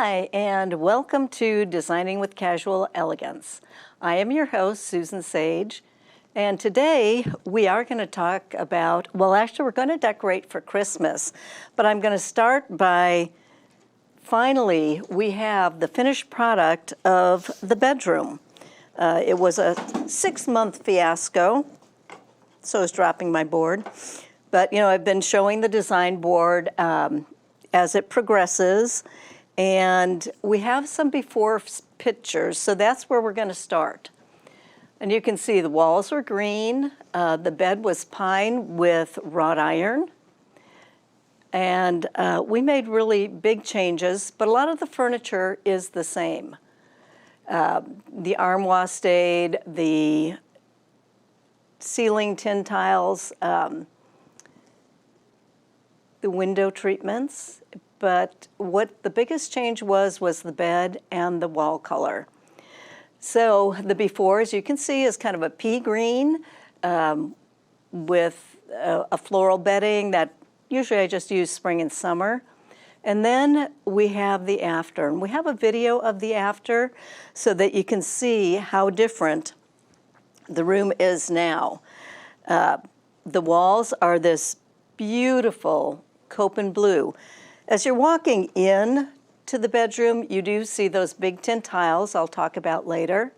Hi, and welcome to Designing with Casual Elegance. I am your host, Susan Sage, and today we are going to talk about, well, actually we're going to decorate for Christmas, but I'm going to start by, finally, we have the finished product of the bedroom. It was a 6-month fiasco, so I was dropping my board, but I've been showing the design board as it progresses. And we have some before pictures, so that's where we're going to start. And you can see the walls were green. The bed was pine with wrought iron. And we made really big changes, but a lot of the furniture is the same. The armoire stayed, the ceiling tin tiles, the window treatments. But what the biggest change was the bed and the wall color. So the before, as you can see, is kind of a pea green with a floral bedding that usually I just use spring and summer. And then we have the after. And we have a video of the after so that you can see how different the room is now. The walls are this beautiful Copen blue. As you're walking in to the bedroom, you do see those big tin tiles I'll talk about later.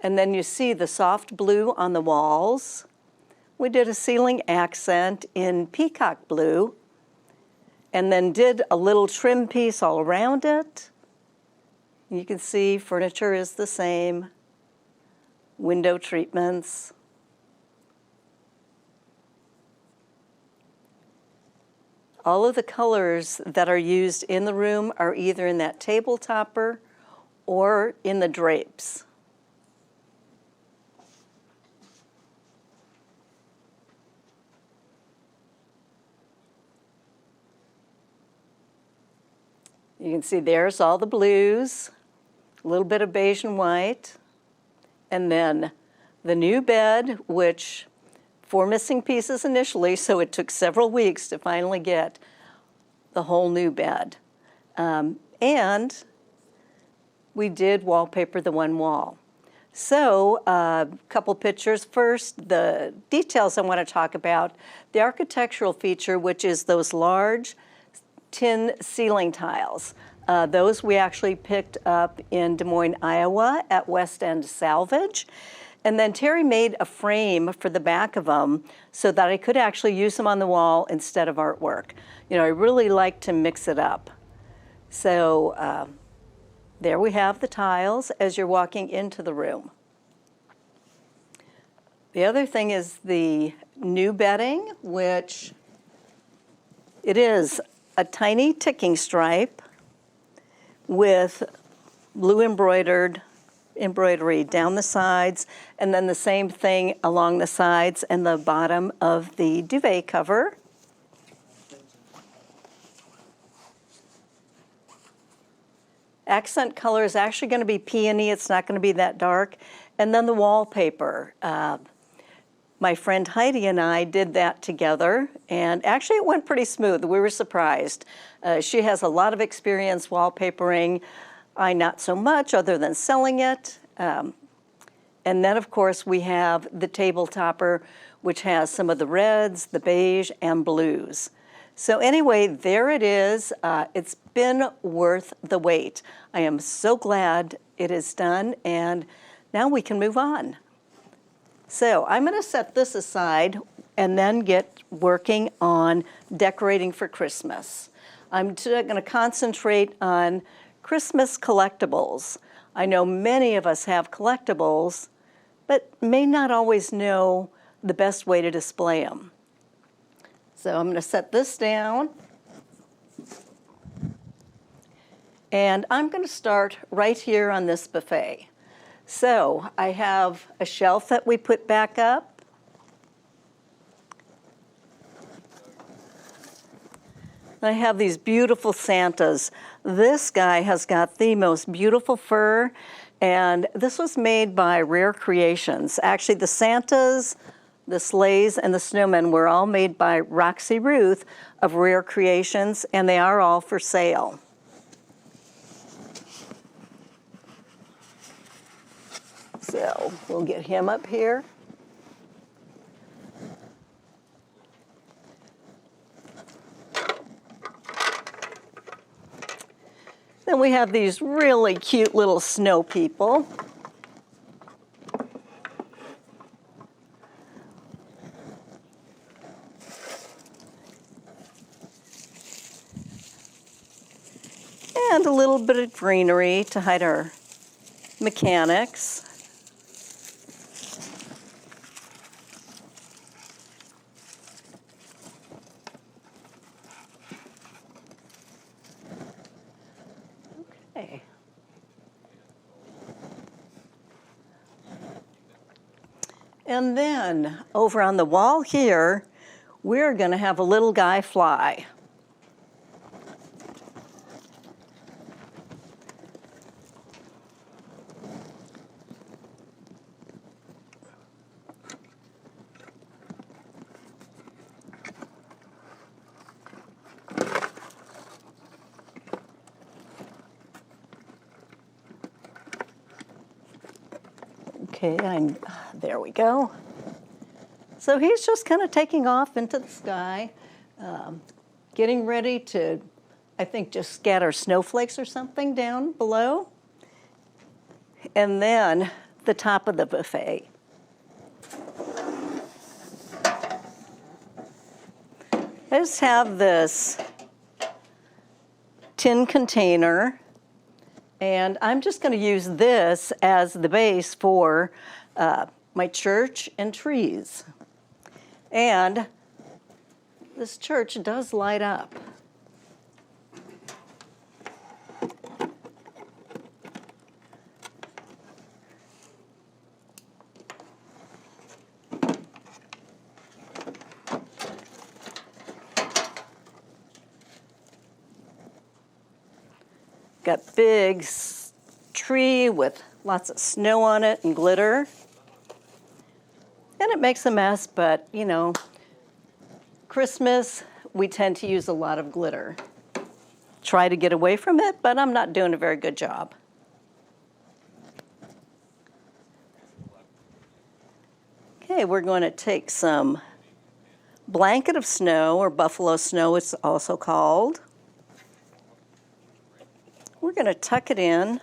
And then you see the soft blue on the walls. We did a ceiling accent in peacock blue and then did a little trim piece all around it. You can see furniture is the same, window treatments. All of the colors that are used in the room are either in that table topper or in the drapes. You can see there's all the blues, a little bit of beige and white, and then the new bed, which 4 missing pieces initially, so it took several weeks to finally get the whole new bed. And we did wallpaper the one wall. So a couple pictures. First, the details I want to talk about. The architectural feature, which is those large tin ceiling tiles. Those we actually picked up in Des Moines, Iowa at West End Salvage. And then Terry made a frame for the back of them so that I could actually use them on the wall instead of artwork. I really like to mix it up. So there we have the tiles as you're walking into the room. The other thing is the new bedding, which it is a tiny ticking stripe with blue embroidery down the sides, and then the same thing along the sides and the bottom of the duvet cover. Accent color is actually going to be peony. It's not going to be that dark. And then the wallpaper. My friend Heidi and I did that together, and actually it went pretty smooth. We were surprised. She has a lot of experience wallpapering. I not so much, other than selling it. And then, of course, we have the table topper, which has some of the reds, the beige, and blues. So anyway, there it is. It's been worth the wait. I am so glad it is done, and now we can move on. So I'm going to set this aside and then get working on decorating for Christmas. I'm going to concentrate on Christmas collectibles. I know many of us have collectibles, but may not always know the best way to display them. So I'm going to set this down. And I'm going to start right here on this buffet. So I have a shelf that we put back up. I have these beautiful Santas. This guy has got the most beautiful fur, and this was made by Rare Creations. Actually, the Santas, the sleighs, and the snowmen were all made by Roxy Ruth of Rare Creations, and they are all for sale. So we'll get him up here. Then we have these really cute little snow people. And a little bit of greenery to hide our mechanics. Okay. And then over on the wall here, we're going to have a little guy fly. Okay, there we go. So he's just kind of taking off into the sky, getting ready to, I think, just scatter snowflakes or something down below. And then the top of the buffet. I just have this tin container, and I'm just going to use this as the base for my church and trees. And this church does light up. Got big tree with lots of snow on it and glitter. And it makes a mess, but you know, Christmas, we tend to use a lot of glitter. Try to get away from it, but I'm not doing a very good job. Okay, we're going to take some blanket of snow, or buffalo snow it's also called. We're going to tuck it in.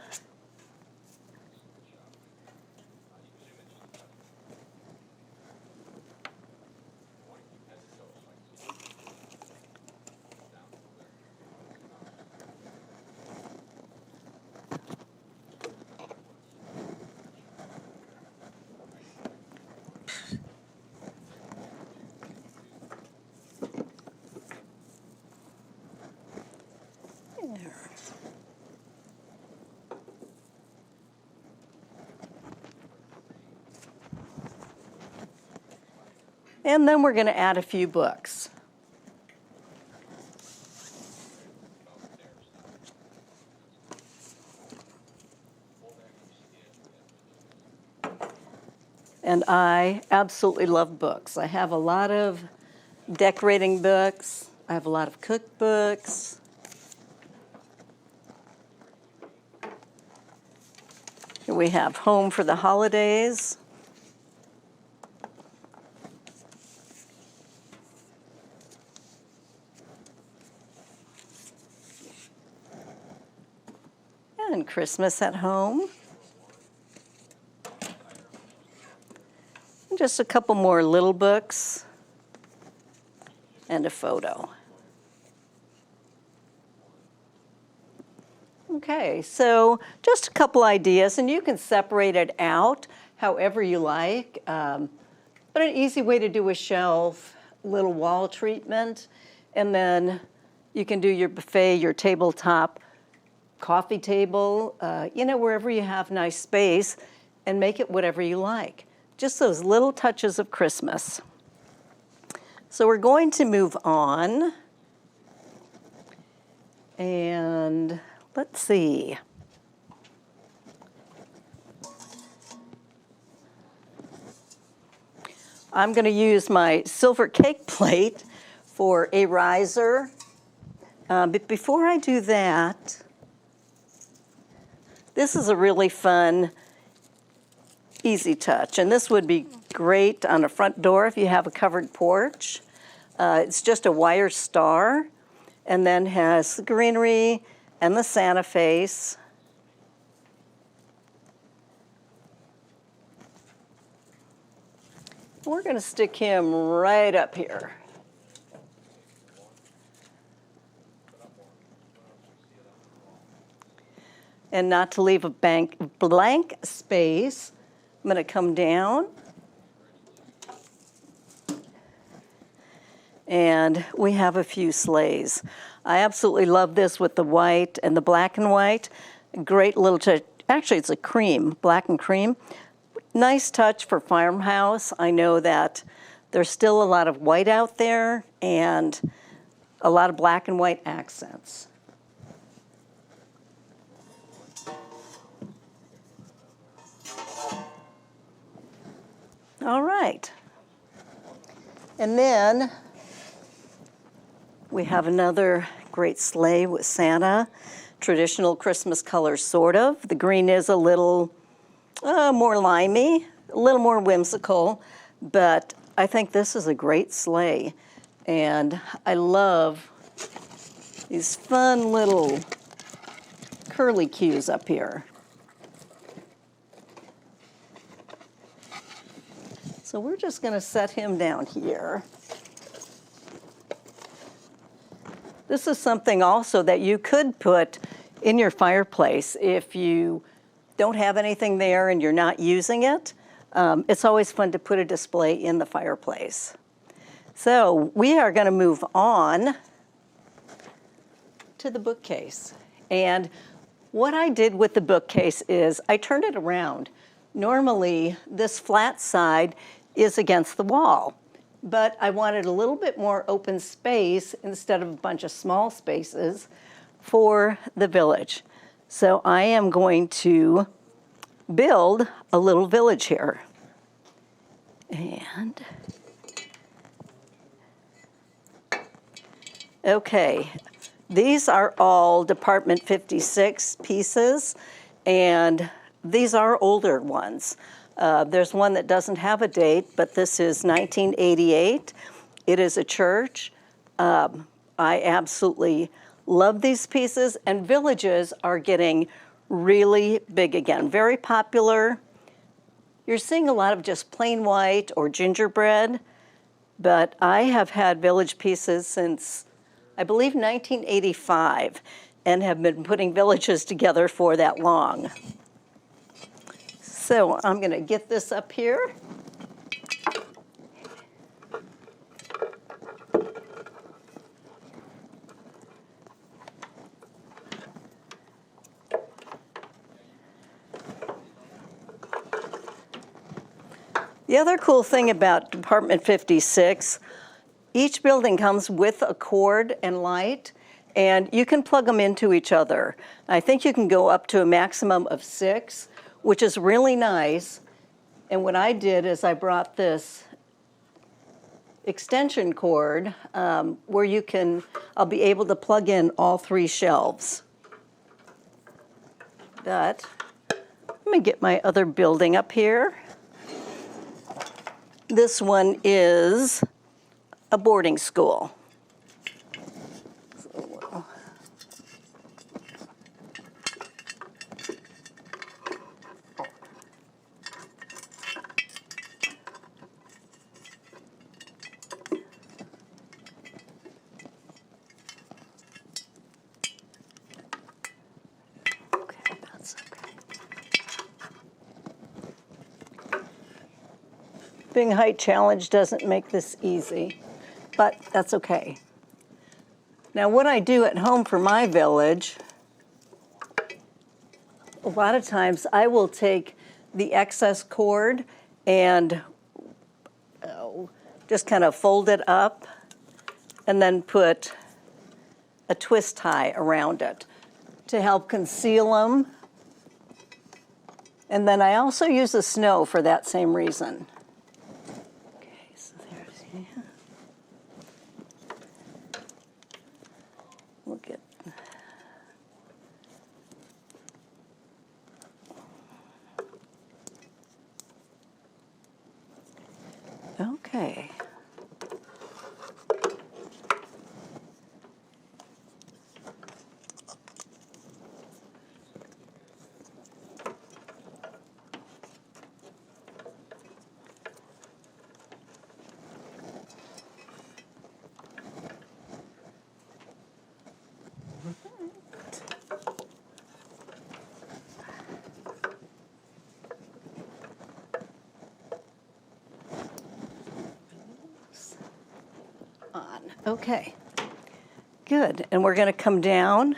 And then we're going to add a few books. And I absolutely love books. I have a lot of decorating books. I have a lot of cookbooks. Here we have Home for the Holidays. And Christmas at Home. And just a couple more little books and a photo. Okay, so just a couple ideas, and you can separate it out however you like. But an easy way to do a shelf, little wall treatment, and then you can do your buffet, your tabletop, coffee table, you know, wherever you have nice space, and make it whatever you like. Just those little touches of Christmas. So we're going to move on. And let's see. I'm going to use my silver cake plate for a riser. But before I do that, this is a really fun easy touch. And this would be great on a front door if you have a covered porch. It's just a wire star, and then has the greenery and the Santa face. We're going to stick him right up here. And not to leave a blank space, I'm going to come down. And we have a few sleighs. I absolutely love this with the white and the black and white. Great little touch. Actually, it's a cream, black and cream. Nice touch for farmhouse. I know that there's still a lot of white out there and a lot of black and white accents. All right. And then we have another great sleigh with Santa. Traditional Christmas colors, sort of. The green is a little more limey, a little more whimsical, but I think this is a great sleigh. And I love these fun little curly cues up here. So we're just going to set him down here. This is something also that you could put in your fireplace if you don't have anything there and you're not using it. It's always fun to put a display in the fireplace. So we are going to move on to the bookcase. And what I did with the bookcase is I turned it around. Normally, this flat side is against the wall, but I wanted a little bit more open space instead of a bunch of small spaces for the village. So I am going to build a little village here. And okay, these are all Department 56 pieces, and these are older ones. There's one that doesn't have a date, but this is 1988. It is a church. I absolutely love these pieces, and villages are getting really big again, very popular. You're seeing a lot of just plain white or gingerbread, but I have had village pieces since, I believe, 1985, and have been putting villages together for that long. So I'm going to get this up here. The other cool thing about Department 56, each building comes with a cord and light, and you can plug them into each other. I think you can go up to a maximum of 6, which is really nice. And what I did is I brought this extension cord where I'll be able to plug in all 3 shelves. But let me get my other building up here. This one is a boarding school. Being height challenge doesn't make this easy, but that's okay. Now, what I do at home for my village, a lot of times I will take the excess cord and just kind of fold it up and then put a twist tie around it to help conceal them. And then I also use the snow for that same reason. Look at Okay. On. Okay. Good. And we're going to come down.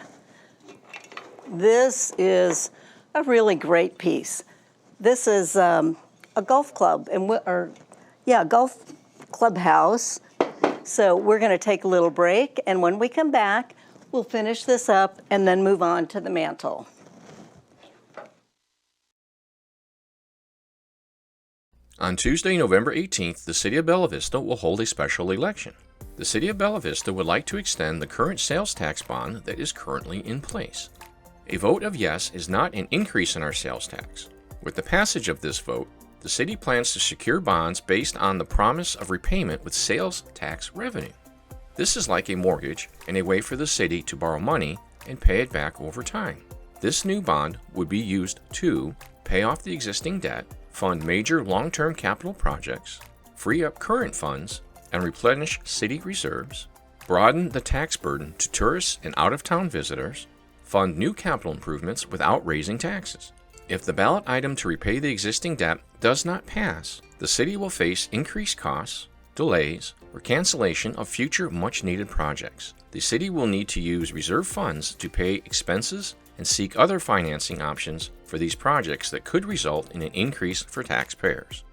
This is a really great piece. This is a golf club, golf clubhouse. So we're going to take a little break, and when we come back, we'll finish this up and then move on to the mantle. On Tuesday, November 18th, the City of Bella Vista will hold a special election. The City of Bella Vista would like to extend the current sales tax bond that is currently in place. A vote of yes is not an increase in our sales tax. With the passage of this vote, the City plans to secure bonds based on the promise of repayment with sales tax revenue. This is like a mortgage and a way for the City to borrow money and pay it back over time. This new bond would be used to pay off the existing debt, fund major long-term capital projects, free up current funds, and replenish city reserves, broaden the tax burden to tourists and out-of-town visitors, fund new capital improvements without raising taxes. If the ballot item to repay the existing debt does not pass, the city will face increased costs, delays, or cancellation of future much-needed projects. The city will need to use reserve funds to pay expenses and seek other financing options for these projects that could result in an increase for taxpayers.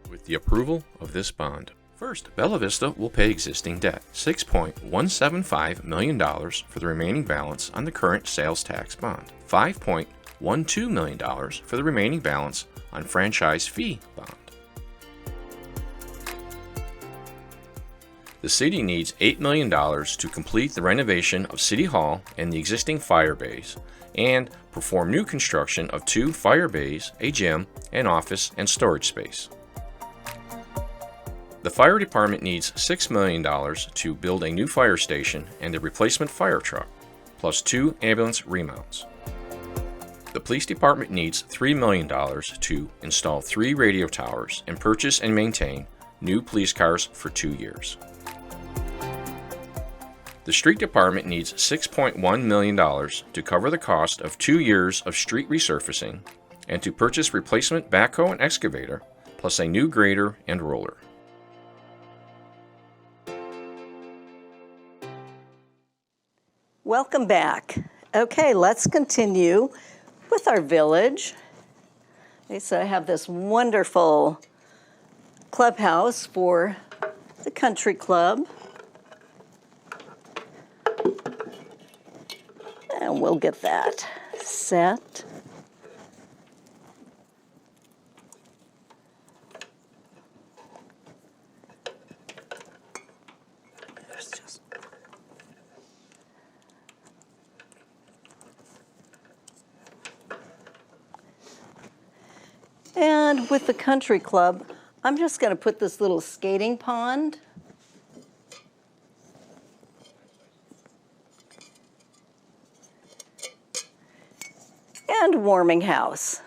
With the approval of this bond, first, Bella Vista will pay existing debt, $6.175 million for the remaining balance on the current sales tax bond, $5.12 million for the remaining balance on franchise fee bond. The city needs $8 million to complete the renovation of City Hall and the existing fire bays, and perform new construction of 2 fire bays, a gym, an office, and storage space. The fire department needs $6 million to build a new fire station and a replacement fire truck, plus 2 ambulance remounts. The police department needs $3 million to install 3 radio towers and purchase and maintain new police cars for 2 years. The street department needs $6.1 million to cover the cost of 2 years of street resurfacing and to purchase replacement backhoe and excavator, plus a new grader and roller. Welcome back. Okay, let's continue with our village. Okay, so I have this wonderful clubhouse for the country club. And we'll get that set. And with the country club, I'm just going to put this little skating pond. And warming house.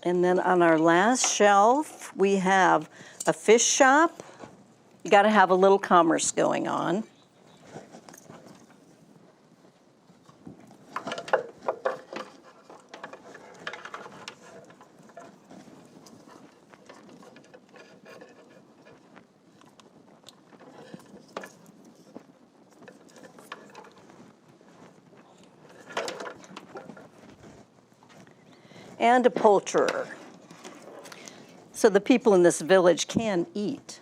And then on our last shelf, we have a fish shop. You got to have a little commerce going on. And a poulterer. So the people in this village can eat.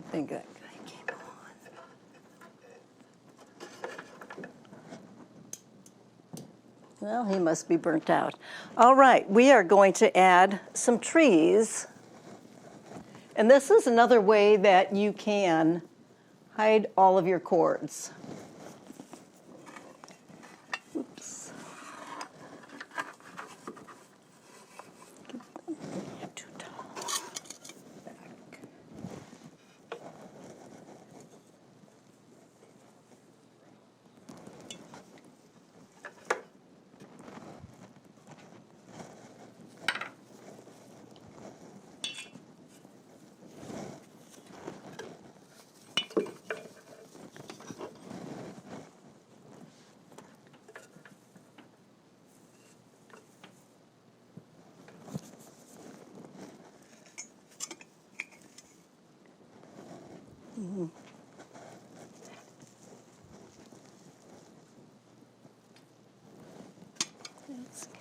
don't think that guy came on. Well, he must be burnt out. All right, we are going to add some trees. And this is another way that you can hide all of your cords. Oops. Too tall. Back. Let's get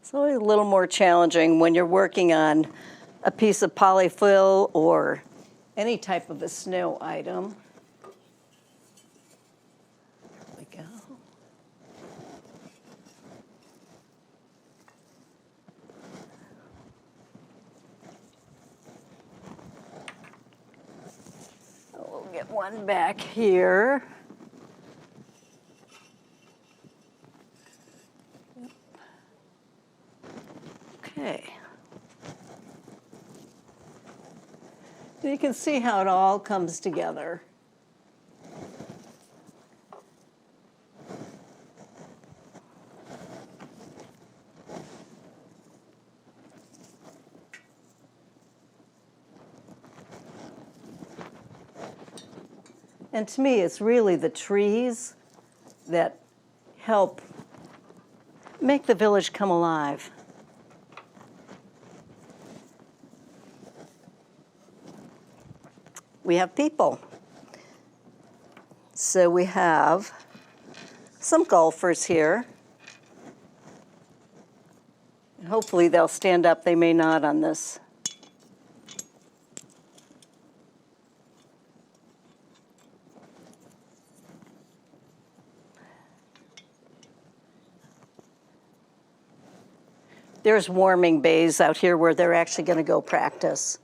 It's always a little more challenging when you're working on a piece of polyfill or any type of a snow item. There we go. We'll get one back here. Okay. You can see how it all comes together. And to me, it's really the trees that help make the village come alive. We have people. So we have some golfers here. Hopefully they'll stand up. They may not on this. There's warming bays out here where they're actually going to go practice.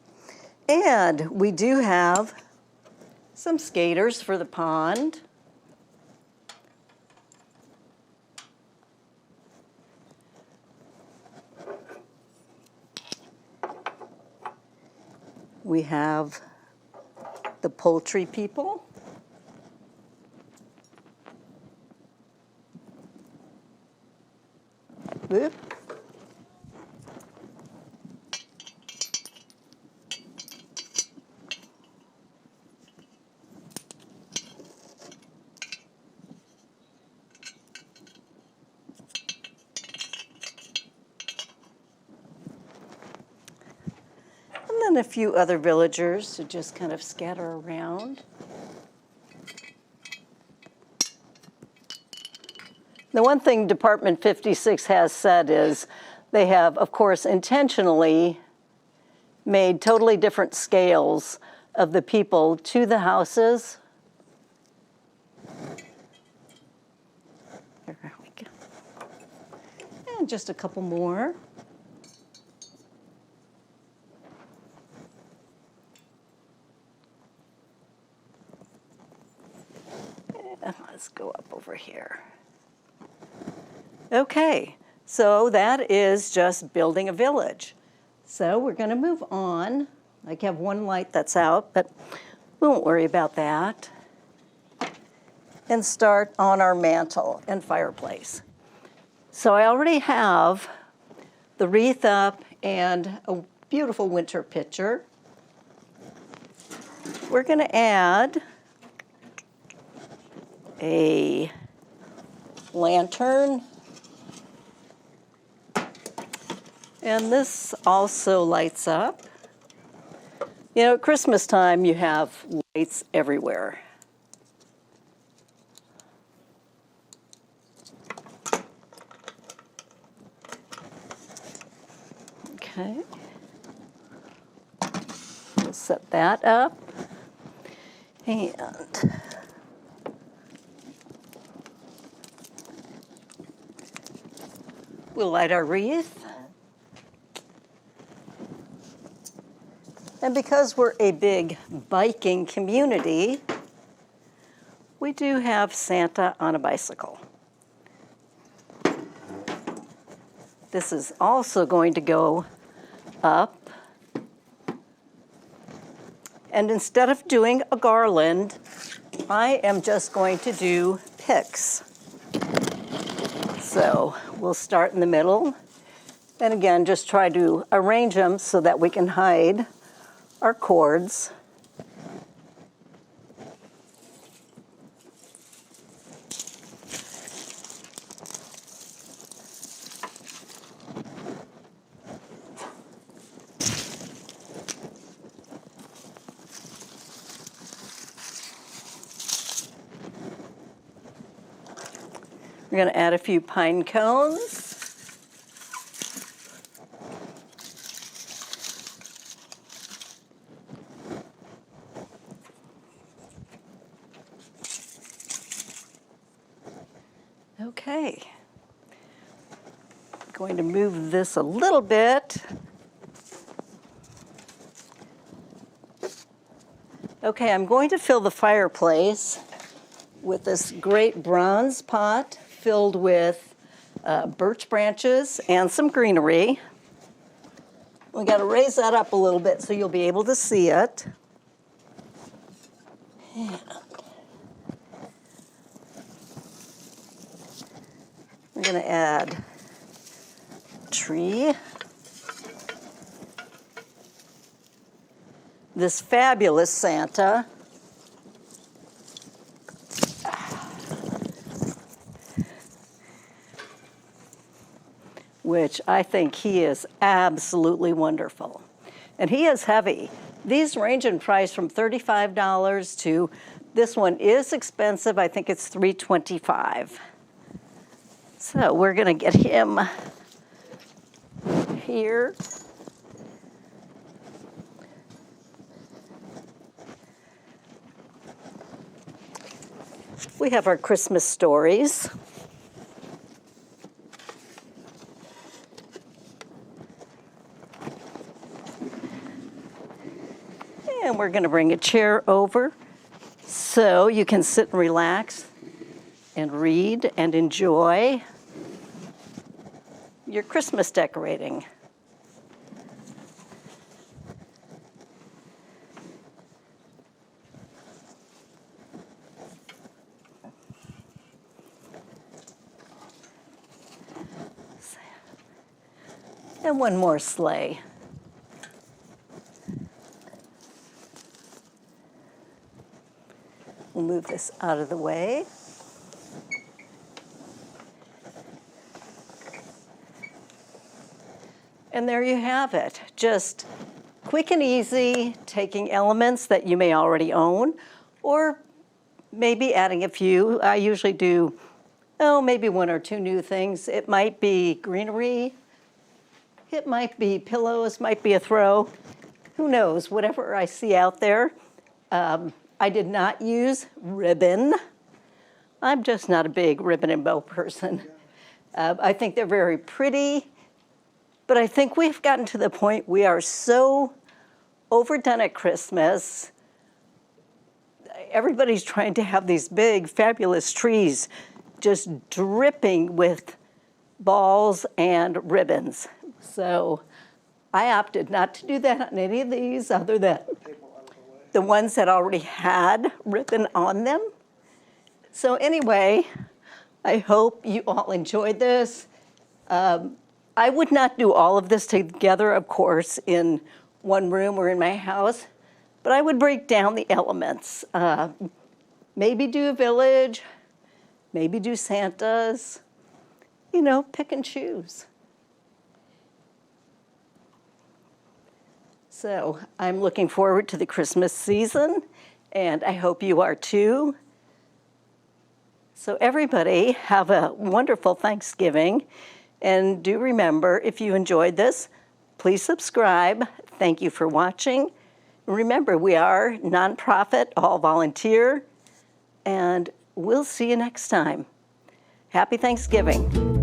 And we do have some skaters for the pond. We have the poultry people. Whoop. And then a few other villagers who just kind of scatter around. The one thing Department 56 has said is they have, of course, intentionally made totally different scales of the people to the houses. There we go. And just a couple more. Let's go up over here. Okay, so that is just building a village. So we're going to move on. I have one light that's out, but we won't worry about that. And start on our mantle and fireplace. So I already have the wreath up and a beautiful winter picture. We're going to add a lantern. And this also lights up. You know, at Christmas time, you have lights everywhere. Okay. We'll set that up. And we'll light our wreath. And because we're a big biking community, we do have Santa on a bicycle. This is also going to go up. And instead of doing a garland, I am just going to do picks. So we'll start in the middle. And again, just try to arrange them so that we can hide our cords. We're going to add a few pine cones. Okay. Going to move this a little bit. Okay, I'm going to fill the fireplace with this great bronze pot filled with birch branches and some greenery. We got to raise that up a little bit so you'll be able to see it. And we're going to add a tree. This fabulous Santa. Which I think he is absolutely wonderful. And he is heavy. These range in price from $35 to, this one is expensive, I think it's $325. So we're gonna get him here. We have our Christmas stories. And we're going to bring a chair over so you can sit and relax and read and enjoy your Christmas decorating. And one more sleigh. We'll move this out of the way. And there you have it. Just quick and easy, taking elements that you may already own, or maybe adding a few. I usually do, maybe one or two new things. It might be greenery. It might be pillows, might be a throw. Who knows, whatever I see out there. I did not use ribbon. I'm just not a big ribbon and bow person. I think they're very pretty, but I think we've gotten to the point we are so overdone at Christmas. Everybody's trying to have these big, fabulous trees just dripping with balls and ribbons. So I opted not to do that on any of these other than the ones that already had ribbon on them. So anyway, I hope you all enjoyed this. I would not do all of this together, of course, in one room or in my house, but I would break down the elements. Maybe do a village, maybe do Santas, pick and choose. So I'm looking forward to the Christmas season, and I hope you are too. So everybody, have a wonderful Thanksgiving. And do remember, if you enjoyed this, Please subscribe. Thank you for watching. Remember, we are nonprofit, all volunteer, and we'll see you next time. Happy Thanksgiving.